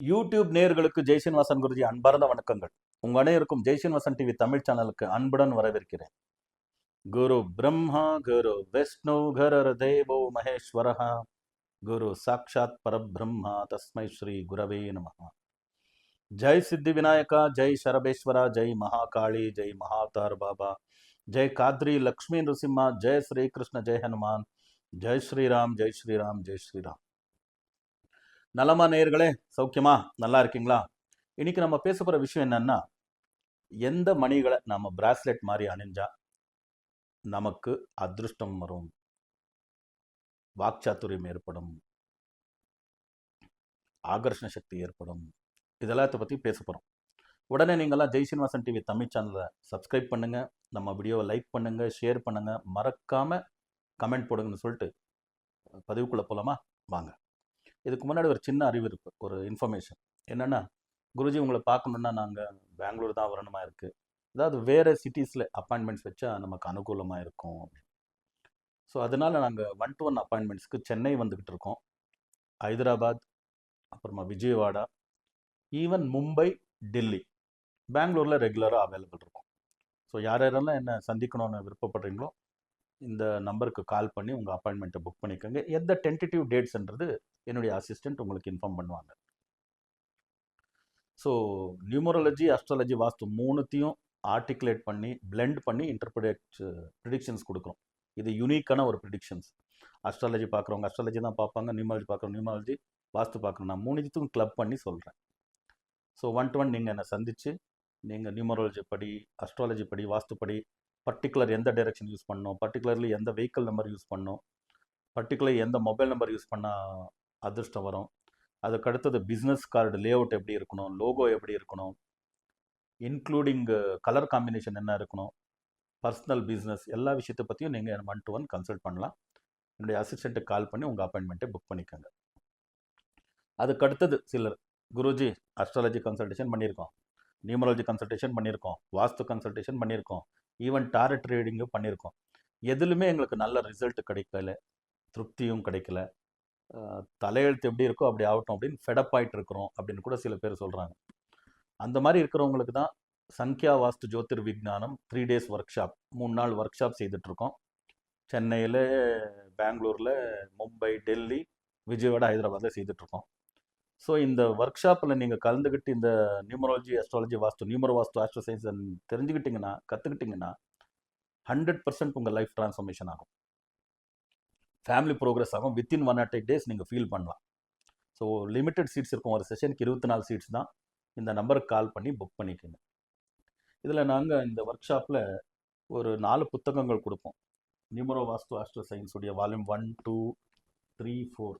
YouTube நேயர்களுக்கு ஜெய்சீனிவாசன் குருஜி அன்பார்ந்த வணக்கங்கள். உங்க அனைவருக்கும் ஜெய்சீனிவாசன் டிவி தமிழ் சேனலுக்கு அன்புடன் வரவேற்கிறேன். குரு பிரம்மா குரு விஷ்ணு குரு தேவோ மகேஸ்வரஹ குரு சாட்சாத் பரபிரம்மா தஸ்மை ஸ்ரீ குரவே நமஹ. ஜெய் சித்தி விநாயகா, ஜெய் சரபேஸ்வரா, ஜெய் மகாகாளி, ஜெய் மகாதார் பாபா, ஜெய் காத்ரி லக்ஷ்மி நரசிம்மா, ஜெய் ஸ்ரீ கிருஷ்ண, ஜெய் ஹனுமான், ஜெய் ஸ்ரீராம், ஜெய் ஸ்ரீராம், ஜெய் ஸ்ரீராம். நலமா நேயர்களே, சௌக்கியமா, நல்லா இருக்கீங்களா? இன்னைக்கு நம்ம பேச போற விஷயம் என்னன்னா, எந்த மணிகளை நம்ம பிராஸ்லெட் மாதிரி அணிஞ்சா நமக்கு அதிருஷ்டம் வரும், வாக்சாத்துரியம் ஏற்படும், ஆகர்ஷண சக்தி ஏற்படும், இதெல்லாத்த பத்தி பேச போறோம். உடனே நீங்கள்லாம் ஜெய்சீனிவாசன் டிவி தமிழ் சேனலை சப்ஸ்கிரைப் பண்ணுங்க, நம்ம வீடியோவை லைக் பண்ணுங்க, ஷேர் பண்ணுங்க, மறக்காம கமெண்ட் போடுங்கன்னு சொல்லிட்டு பதிவுக்குள்ள போலாமா? வாங்க. இதுக்கு முன்னாடி ஒரு சின்ன அறிவிப்பு, ஒரு இன்ஃபர்மேஷன் என்னன்னா, குருஜி உங்களை பார்க்கணுன்னா நாங்கள் பெங்களூர் தான் வரணுமா இருக்குது, அதாவது வேறு சிட்டிஸில் அப்பாயின்மெண்ட்ஸ் வச்சா நமக்கு அனுகூலமாக இருக்கும். ஸோ அதனால் நாங்கள் 1-to-1 அப்பாயின்மெண்ட்ஸ்க்கு சென்னை வந்துக்கிட்டு இருக்கோம், ஹைதராபாத், அப்புறமா விஜயவாடா, ஈவன் மும்பை, டெல்லி, பெங்களூரில் ரெகுலராக அவைலபிள் இருக்கும். ஸோ யார் யாரெல்லாம் என்ன சந்திக்கணும்னு விருப்பப்படுறீங்களோ இந்த நம்பருக்கு கால் பண்ணி உங்கள் அப்பாயின்மெண்ட்டை புக் பண்ணிக்கோங்க. எந்த டென்டேட்டிவ் டேட்ஸ்ன்றது என்னுடைய அசிஸ்டண்ட் உங்களுக்கு இன்ஃபார்ம் பண்ணுவாங்க. ஸோ நியூமராலஜி, அஸ்ட்ராலஜி, வாஸ்து மூணுத்தையும் ஆர்டிகுலேட் பண்ணி பிளெண்ட் பண்ணி ப்ரிடிக்ஷன்ஸ் கொடுக்குறோம். இது யூனிக்கான ஒரு ப்ரிடிக்ஷன்ஸ். அஸ்ட்ராலஜி பார்க்குறவங்க அஸ்ட்ராலஜி தான் பார்ப்பாங்க, நியூமராலஜி பார்க்குறவங்க நியூமராலஜி, வாஸ்து பார்க்குறோம். நான் மூணுத்தையும் கிளப் பண்ணி சொல்கிறேன். ஸோ 1-to-1 நீங்கள் என்னை சந்தித்து நீங்கள் நியூமராலஜி படி, அஸ்ட்ராலஜி படி, வாஸ்து படி, பர்டிகுலர் எந்த டைரெக்ஷன் யூஸ் பண்ணணும், பர்டிகுலர்லி எந்த வெஹிக்கிள் நம்பர் யூஸ் பண்ணணும், பர்டிகுலர் எந்த மொபைல் நம்பர் யூஸ் பண்ணால் அதிர்ஷ்டம் வரும், அதுக்கு அடுத்தது பிஸ்னஸ் கார்டு லே அவுட் எப்படி இருக்கணும், லோகோ எப்படி இருக்கணும், இன்க்ளூடிங் கலர் காம்பினேஷன் என்ன இருக்கணும், பர்சனல் பிஸ்னஸ் எல்லா விஷயத்தை பற்றியும் நீங்கள் 1-to-1 கன்சல்ட் பண்ணலாம். என்னுடைய அசிஸ்டண்ட்டுக்கு கால் பண்ணி உங்கள் அப்பாயின்மெண்ட்டை புக் பண்ணிக்கோங்க. அதுக்கு அடுத்தது சிலர், குருஜி அஸ்ட்ராலஜி கன்சல்டேஷன் பண்ணியிருக்கோம், நியூமராலஜி கன்சல்டேஷன் பண்ணியிருக்கோம், வாஸ்து கன்சல்டேஷன் பண்ணியிருக்கோம், ஈவன் டாரட் ரீடிங்கும் பண்ணியிருக்கோம், எதுலுமே எங்களுக்கு நல்ல ரிசல்ட் கிடைக்கல, திருப்தியும் கிடைக்கல, தலையெழுத்து எப்படி இருக்கோ அப்படி ஆகட்டும் அப்படின்னு ஃபெடப் ஆகிட்டு இருக்கிறோம் அப்படின்னு கூட சில பேர் சொல்கிறாங்க. அந்த மாதிரி இருக்கிறவங்களுக்கு தான் சங்கியா வாஸ்து ஜோதிர் விஜானம் 3 days ஒர்க் ஷாப், 3 நாள் ஒர்க் ஷாப் செய்துட்ருக்கோம். சென்னையில், பெங்களூரில், மும்பை, டெல்லி, விஜயவாடா, ஹைதராபாத்தில் செய்துட்ருக்கோம். ஸோ இந்த ஒர்க் ஷாப்பில் நீங்கள் கலந்துக்கிட்டு இந்த நியூமராலஜி, அஸ்ட்ராலஜி, வாஸ்து, நியூமரோ வாஸ்து, ஆஸ்ட்ரோ சயின்ஸ் தெரிஞ்சுக்கிட்டிங்கன்னா, கற்றுக்கிட்டிங்கன்னா 100% உங்கள் லைஃப் ட்ரான்ஸ்ஃபர்மேஷன் ஆகும், ஃபேமிலி ப்ரோக்ரஸ் ஆகும். வித்தின் 108 days நீங்கள் ஃபீல் பண்ணலாம். ஸோ லிமிட்டட் சீட்ஸ் இருக்கும், ஒரு செஷனுக்கு 24 சீட்ஸ் தான். இந்த நம்பருக்கு கால் பண்ணி புக் பண்ணிக்கோங்க. இதில் நாங்கள் இந்த ஒர்க் ஷாப்பில் ஒரு 4 புத்தகங்கள் கொடுப்போம். நியூமரோ வாஸ்து ஆஸ்ட்ரோ சயின்ஸுடைய வால்யூம் 1, 2, 3, 4.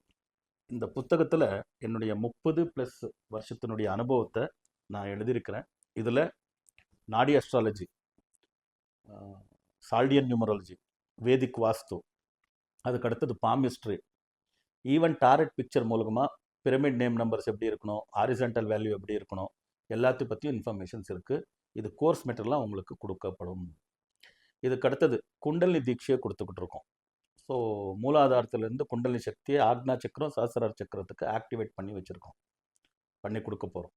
இந்த புத்தகத்தில் என்னுடைய 30+ வருஷத்தினுடைய அனுபவத்தை நான் எழுதியிருக்கிறேன். இதில் நாடி அஸ்ட்ராலஜி, சால்டியன் நியூமராலஜி, வேதிக் வாஸ்து, அதுக்கு அடுத்தது பாமிஸ்ட்ரி, ஈவன் டாரட் பிக்சர் மூலமாக பிரமிட் நேம் நம்பர்ஸ் எப்படி இருக்கணும், ஹாரிசான்டல் வேல்யூ எப்படி இருக்கணும், எல்லாத்தையும் பற்றியும் இன்ஃபர்மேஷன்ஸ் இருக்குது. இது கோர்ஸ் மெட்டீரியலாக உங்களுக்கு கொடுக்கப்படும். இதுக்கு அடுத்தது குண்டலினி தீட்சையை கொடுத்துக்கிட்டு இருக்கோம். ஸோ மூலாதாரத்திலேருந்து குண்டலினி சக்தியை ஆக்னா சக்கரம், சஹஸ்ரார சக்கரத்துக்கு ஆக்டிவேட் பண்ணி வச்சுருக்கோம், பண்ணி கொடுக்க போகிறோம்.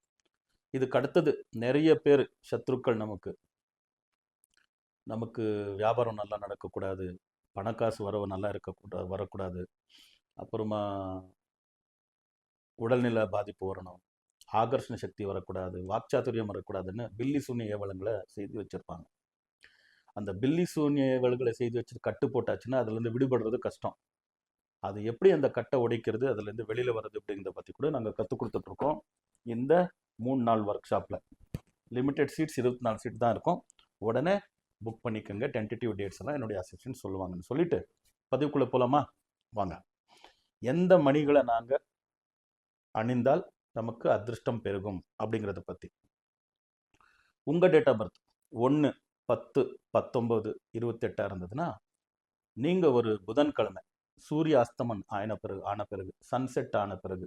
இதுக்கு அடுத்தது நிறைய பேர் சத்ருக்கள், நமக்கு வியாபாரம் நல்லா நடக்கக்கூடாது, பணக்காசு வரவு நல்லா வரக்கூடாது, அப்புறமா உடல்நிலை பாதிப்பு வரணும், ஆகர்ஷண சக்தி வரக்கூடாது, வாக்சாத்துரியம் வரக்கூடாதுன்னு பில்லி சூன்ய ஏவலங்களை செய்து வச்சுருப்பாங்க. அந்த பில்லி சூன்ய ஏவல்களை செய்து வச்சுட்டு கட்டு போட்டாச்சுன்னா அதுலேருந்து விடுபடுறது கஷ்டம். அது எப்படி அந்த கட்டை உடைக்கிறது, அதுலேருந்து வெளியில் வர்றது அப்படிங்கிறத பற்றி கூட நாங்கள் கற்றுக் கொடுத்துட்ருக்கோம். இந்த 3 நாள் ஒர்க் ஷாப்பில் லிமிட்டட் சீட்ஸ், 24 சீட் தான் இருக்கும். உடனே புக் பண்ணிக்கோங்க. டென்டேட்டிவ் டேட்ஸ் எல்லாம் என்னுடைய அசிஸ்டன்ட் சொல்லுவாங்கன்னு சொல்லிட்டு பதிவுக்குள்ளே போகலாமா? வாங்க. எந்த மணிகளை நாங்கள் அணிந்தால் நமக்கு அதிர்ஷ்டம் பெருகும் அப்படிங்கிறத பற்றி. உங்கள் டேட் ஆஃப் பர்த் 1-10-19-28 இருந்ததுன்னா நீங்கள் ஒரு புதன்கிழமை சூரிய அஸ்தமன் ஆன பிறகு சன்செட் ஆன பிறகு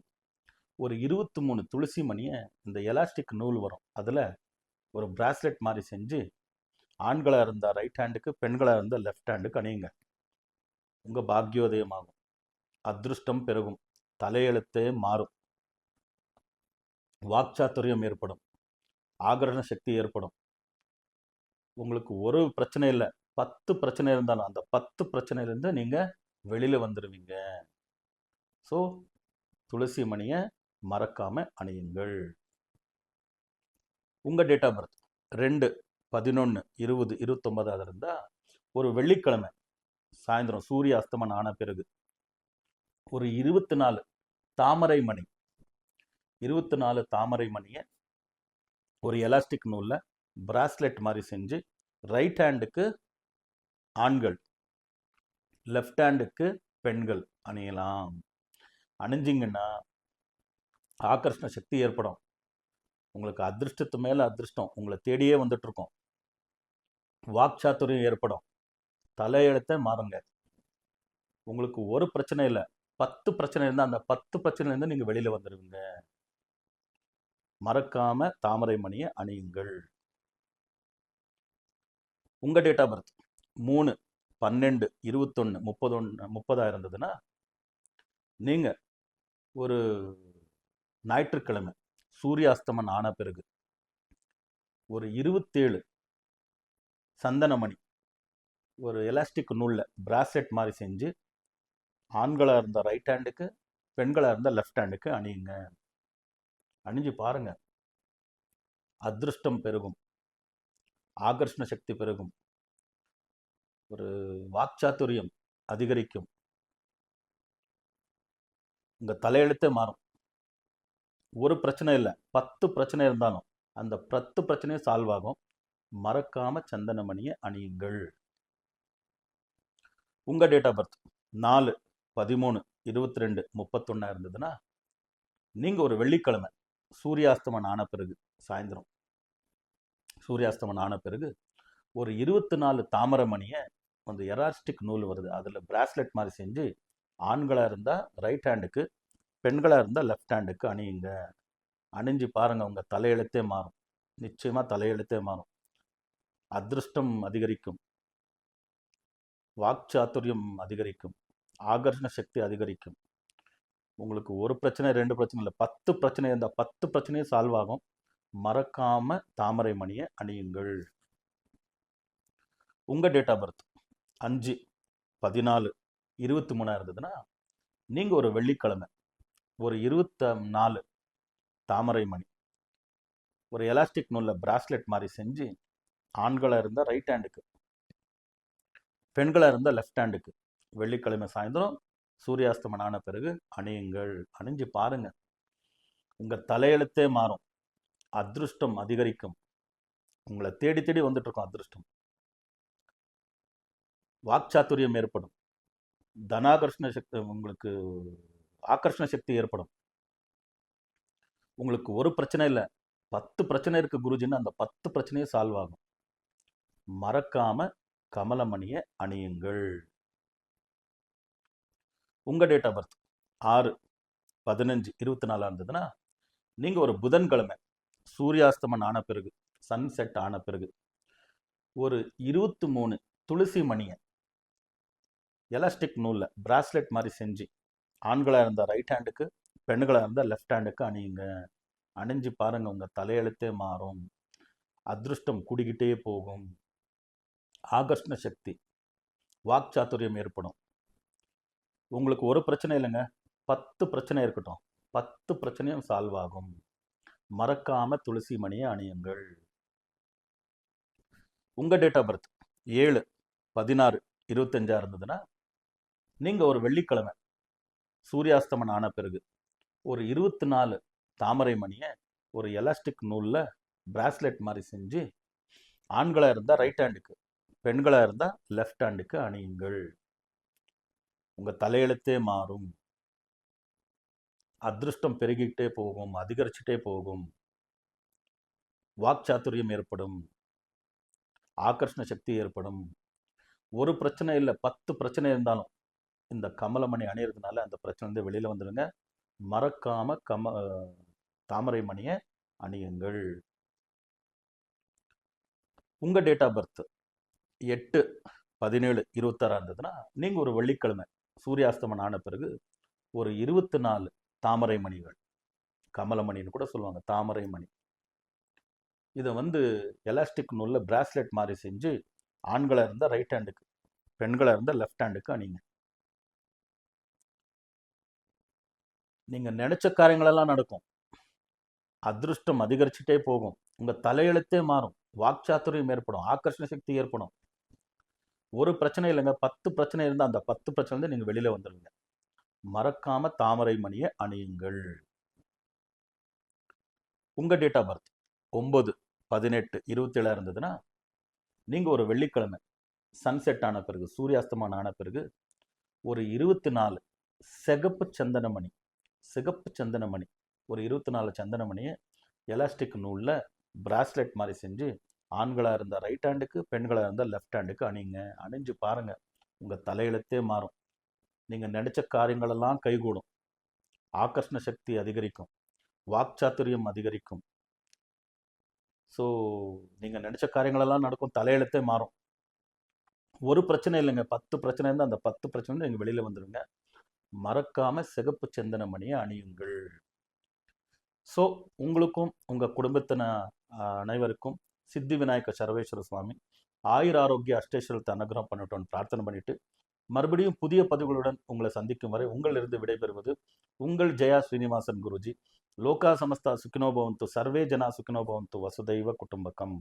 ஒரு 23 துளசி மணியை, இந்த எலாஸ்டிக் நூல் வரும், அதில் ஒரு பிராஸ்லெட் மாதிரி செஞ்சு ஆண்களாக இருந்தால் ரைட் ஹேண்டுக்கு, பெண்களாக இருந்தால் லெஃப்ட் ஹேண்டுக்கு அணியுங்க. உங்கள் பாக்யோதயமாகும், அதிருஷ்டம் பெருகும், தலையெழுத்தே மாறும். வாக்சாத்துரியம் ஏற்படும், ஆகரண சக்தி ஏற்படும். உங்களுக்கு ஒரு பிரச்சனை இல்லை, 10 பிரச்சனை இருந்தாலும் அந்த 10 பிரச்சனையிலேருந்து நீங்கள் வெளியில் வந்துடுவீங்க. ஸோ துளசி மணியை மறக்காமல் அணியுங்கள். உங்கள் டேட் ஆஃப் பர்த் 2, 11, 20, 29 இருந்தால் ஒரு வெள்ளிக்கிழமை சாயந்தரம் சூரிய அஸ்தமனம் ஆன பிறகு ஒரு 24 தாமரை மணி 24 தாமரை மணியை ஒரு எலாஸ்டிக் நூலில் பிராஸ்லெட் மாதிரி செஞ்சு ரைட் ஹேண்டுக்கு ஆண்கள், லெஃப்ட் ஹேண்டுக்கு பெண்கள் அணியலாம். அணிஞ்சிங்கன்னா ஆகர்ஷண சக்தி ஏற்படும். உங்களுக்கு அதிர்ஷ்டத்து மேலே அதிர்ஷ்டம் உங்களை தேடியே வந்துட்டுருக்கோம். வாக்சாத்துரியம் ஏற்படும், தலையெழுத்தை மாறுங்க. உங்களுக்கு ஒரு பிரச்சனை இல்லை, 10 பிரச்சனை இருந்தால் அந்த 10 பிரச்சனையிலேருந்து நீங்கள் வெளியில் வந்துடுவீங்க. மறக்காம தாமரை மணியை அணியுங்கள். உங்கள் டேட் ஆஃப் பர்த் 3, 12, 21, 30 இருந்ததுன்னா நீங்கள் ஒரு ஞாயிற்றுக்கிழமை சூரியாஸ்தமன் ஆன பிறகு ஒரு 27 சந்தனமணி ஒரு எலாஸ்டிக் நூலில் பிராஸ்லெட் மாதிரி செஞ்சு ஆண்களாக இருந்தால் ரைட் ஹேண்டுக்கு, பெண்களாக இருந்தால் லெஃப்ட் ஹேண்டுக்கு அணியுங்க. அணிஞ்சு பாருங்க, அதிர்ஷ்டம் பெருகும், ஆகர்ஷண சக்தி பெருகும், ஒரு வாக்சாத்துரியம் அதிகரிக்கும், உங்கள் தலையெழுத்தே மாறும். ஒரு பிரச்சனை இல்லை, 10 பிரச்சனை இருந்தாலும் அந்த 10 பிரச்சனையும் சால்வ் ஆகும். மறக்காம சந்தனமணியை அணியுங்கள். உங்கள் டேட் ஆஃப் பர்த் 4, 13, 22, 31 இருந்ததுன்னா நீங்கள் ஒரு வெள்ளிக்கிழமை சூரியாஸ்தமன் ஆன பிறகு சாயந்தரம் சூரியாஸ்தமன் ஆன பிறகு ஒரு 24 தாமரை மணியை அந்த எலாஸ்டிக் நூல் வருது அதில் பிராஸ்லெட் மாதிரி செஞ்சு ஆண்களாக இருந்தால் ரைட் ஹேண்டுக்கு, பெண்களாக இருந்தால் லெஃப்ட் ஹேண்டுக்கு அணியுங்க. அணிஞ்சு பாருங்கள், உங்கள் தலையெழுத்தே மாறும். நிச்சயமாக தலையெழுத்தே மாறும். அதிர்ஷ்டம் அதிகரிக்கும், வாக்சாத்துரியம் அதிகரிக்கும், ஆகர்ஷண சக்தி அதிகரிக்கும். உங்களுக்கு ஒரு பிரச்சனை 2 பிரச்சனை இல்லை, 10 பிரச்சனை இருந்தால் 10 பிரச்சனையும் சால்வ் ஆகும். மறக்காம தாமரை மணியை அணியுங்கள். உங்கள் டேட் ஆஃப் பர்த் 5, 14, 23 இருந்ததுன்னா நீங்கள் ஒரு வெள்ளிக்கிழமை ஒரு 24 தாமரை மணி ஒரு எலாஸ்டிக் நூலில் பிராஸ்லெட் மாதிரி செஞ்சு ஆண்களாக இருந்தால் ரைட் ஹேண்டுக்கு, பெண்களாக இருந்தால் லெஃப்ட் ஹேண்டுக்கு வெள்ளிக்கிழமை சாயந்தரம் சூரியாஸ்தமன் ஆன பிறகு அணியுங்கள். அணிஞ்சு பாருங்க, உங்கள் தலையெழுத்தே மாறும், அதிர்ஷ்டம் அதிகரிக்கும், உங்களை தேடி தேடி வந்துட்டு இருக்கோம் அதிர்ஷ்டம், வாக்சாத்துரியம் ஏற்படும், தனாகர்ஷண சக்தி, உங்களுக்கு ஆகர்ஷண சக்தி ஏற்படும். உங்களுக்கு ஒரு பிரச்சனை இல்லை, 10 பிரச்சனை இருக்கு குருஜின்னு அந்த 10 பிரச்சனையும் சால்வ் ஆகும். மறக்காம கமலமணியை அணியுங்கள். உங்கள் டேட் ஆஃப் பர்த் 6, 15, 24 இருந்ததுன்னா நீங்கள் ஒரு புதன்கிழமை சூரியாஸ்தமன் ஆன பிறகு, சன்செட் ஆன பிறகு ஒரு 23 துளசி மணியை எலாஸ்டிக் நூலில் பிராஸ்லெட் மாதிரி செஞ்சு ஆண்களாக இருந்தால் ரைட் ஹேண்டுக்கு, பெண்களாக இருந்தால் லெஃப்ட் ஹேண்டுக்கு அணியுங்க. அணிஞ்சு பாருங்கள், உங்கள் தலையெழுத்தே மாறும், அதிர்ஷ்டம் கூடிக்கிட்டே போகும், ஆகர்ஷண சக்தி, வாக்சாத்துரியம் ஏற்படும். உங்களுக்கு ஒரு பிரச்சனை இல்லைங்க, 10 பிரச்சனை இருக்கட்டும், 10 பிரச்சனையும் சால்வ் ஆகும். மறக்காம துளசி மணியை அணியுங்கள். உங்கள் டேட் ஆஃப் பர்த் 7, 16, 25 இருந்ததுன்னா நீங்கள் ஒரு வெள்ளிக்கிழமை சூரியாஸ்தமன் ஆன பிறகு ஒரு 24 தாமரை மணியை ஒரு எலாஸ்டிக் நூலில் பிராஸ்லெட் மாதிரி செஞ்சு ஆண்களாக இருந்தால் ரைட் ஹேண்டுக்கு, பெண்களாக இருந்தால் லெஃப்ட் ஹேண்டுக்கு அணியுங்கள். உங்கள் தலையெழுத்தே மாறும், அதிர்ஷ்டம் பெருகிக்கிட்டே போகும், அதிகரிச்சுட்டே போகும், வாக்சாத்துரியம் ஏற்படும், ஆகர்ஷண சக்தி ஏற்படும். ஒரு பிரச்சனை இல்லை, 10 பிரச்சனை இருந்தாலும் இந்த கமலமணி அணியறதுனால அந்த பிரச்சனை வந்து வெளியில் வந்துடுங்க. மறக்காம தாமரை மணியை அணியுங்கள். உங்கள் டேட் ஆஃப் பர்த் 8, 17, 26 இருந்ததுன்னா நீங்கள் ஒரு வெள்ளிக்கிழமை சூரியாஸ்தமன் ஆன பிறகு ஒரு 24 தாமரை மணிகள் கமலமணின்னு கூட சொல்லுவாங்க, தாமரை மணி. இதை வந்து எலாஸ்டிக் நூலில் பிராஸ்லெட் மாதிரி செஞ்சு ஆண்களாக இருந்தால் ரைட் ஹேண்டுக்கு, பெண்களாக இருந்தால் லெஃப்ட் ஹேண்டுக்கு அணிங்க. நீங்கள் நினைச்ச காரியங்களெல்லாம் நடக்கும். அதிருஷ்டம் அதிகரிச்சுட்டே போகும். உங்கள் தலையெழுத்தே மாறும். வாக்சாத்துரியம் ஏற்படும். ஆக்கர்ஷண சக்தி ஏற்படும். ஒரு பிரச்சனை இல்லைங்க, 10 பிரச்சனை இருந்தால் அந்த 10 பிரச்சனை நீங்கள் வெளியில் வந்துடுங்க. மறக்காம தாமரை மணியை அணியுங்கள். உங்கள் டேட் ஆஃப் பர்த் 9/18/27 இருந்ததுன்னா நீங்கள் ஒரு வெள்ளிக்கிழமை சன்செட் ஆன பிறகு, சூரியாஸ்தமனம் ஆன பிறகு ஒரு 24 சிகப்பு சந்தனமணி ஒரு 24 சந்தனமணியை எலாஸ்டிக் நூலில் பிராஸ்லெட் மாதிரி செஞ்சு ஆண்களாக இருந்தால் ரைட் ஹேண்டுக்கு, பெண்களாக இருந்தால் லெஃப்ட் ஹேண்டுக்கு அணிங்க. அணிஞ்சு பாருங்கள், உங்கள் தலையெழுத்தே மாறும். நீங்கள் நினச்ச காரியங்களெல்லாம் கைகூடும். ஆக்கர்ஷண சக்தி அதிகரிக்கும். வாக்சாத்துரியம் அதிகரிக்கும். ஸோ நீங்கள் நினச்ச காரியங்களெல்லாம் நடக்கும். தலையெழுத்தே மாறும். ஒரு பிரச்சனை இல்லைங்க, 10 பிரச்சனை இருந்தால் அந்த 10 பிரச்சனை நீங்கள் வெளியில் வந்துடுங்க. மறக்காமல் சிகப்பு சந்தனமணியை அணியுங்கள். ஸோ உங்களுக்கும் உங்கள் குடும்பத்தின அனைவருக்கும் சித்தி விநாயக சர்வேஸ்வர சுவாமி ஆயுர் ஆரோக்கிய அஷ்டேஸ்வரத்தை அனுகிரகம் பண்ணட்டும்னு பிரார்த்தனை பண்ணிட்டு, மறுபடியும் புதிய பதிவுகளுடன் உங்களை சந்திக்கும் வரை உங்களிலிருந்து விடைபெறுவது உங்கள் ஜெயா ஸ்ரீனிவாசன் குருஜி. லோகா சமஸ்தா சுக்கினோ பவந்து, சர்வே ஜனா சுக்கினோ பவந்து, வசுதைவ குடும்பகம்.